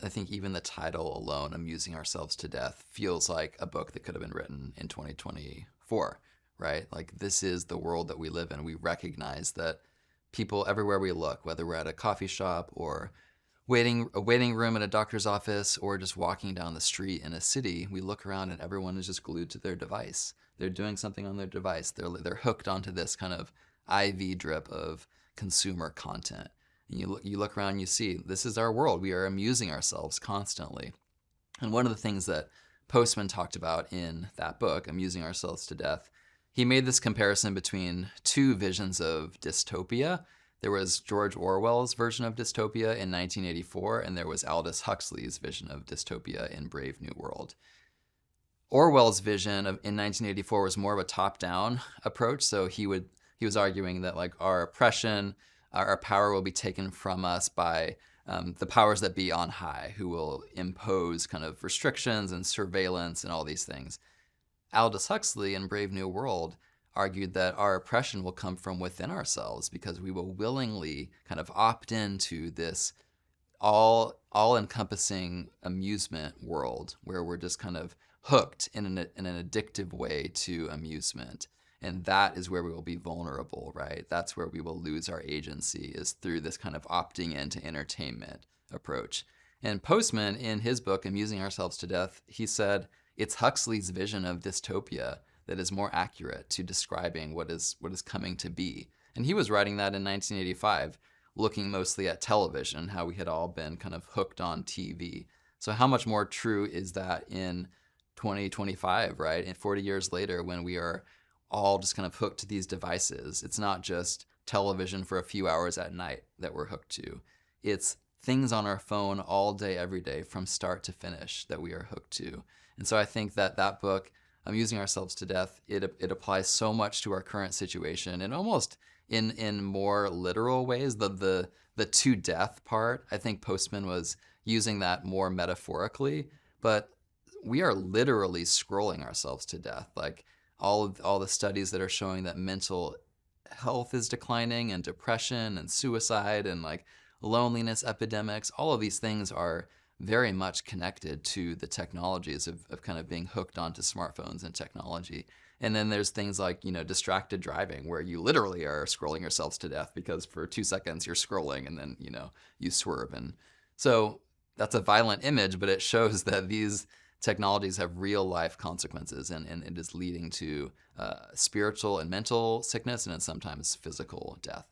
I think even the title alone, Amusing Ourselves to Death, feels like a book that could have been written in 2024, right? Like, this is the world that we live in. We recognize that people everywhere we look, whether we're at a coffee shop or a waiting room at a doctor's office or just walking down the street in a city, we look around and everyone is just glued to their device. They're doing something on their device. They're hooked onto this kind of IV drip of consumer content. And you look around and you see this is our world. We are amusing ourselves constantly. And one of the things that Postman talked about in that book, Amusing Ourselves to Death, he made this comparison between two visions of dystopia. There was George Orwell's version of dystopia in 1984, and there was Aldous Huxley's vision of dystopia in Brave New World. Orwell's vision in 1984 was more of a top-down approach, so he was arguing that like our oppression, our power will be taken from us by the powers that be on high, who will impose kind of restrictions and surveillance and all these things. Aldous Huxley in Brave New World argued that our oppression will come from within ourselves because we will willingly kind of opt into this all-encompassing amusement world where we're just kind of hooked in an addictive way to amusement. And that is where we will be vulnerable, right? That's where we will lose our agency, is through this kind of opting into entertainment approach. And Postman, in his book, Amusing Ourselves to Death, he said it's Huxley's vision of dystopia that is more accurate to describing what is coming to be. And he was writing that in 1985, looking mostly at television, how we had all been kind of hooked on TV. So how much more true is that in 2025, right? And 40 years later, when we are all just kind of hooked to these devices. It's not just television for a few hours at night that we're hooked to. It's things on our phone all day, every day, from start to finish that we are hooked to. And so I think that book, Amusing Ourselves to Death, it applies so much to our current situation, and almost in more literal ways. The to death part, I think Postman was using that more metaphorically, but we are literally scrolling ourselves to death. Like, all the studies that are showing that mental health is declining, and depression and suicide and like loneliness epidemics, all of these things are very much connected to the technologies of kind of being hooked onto smartphones and technology. And then there's things like, distracted driving, where you literally are scrolling yourselves to death because for 2 seconds you're scrolling and then, you swerve. And so that's a violent image, but it shows that these technologies have real life consequences, and it is leading to spiritual and mental sickness, and then sometimes physical death.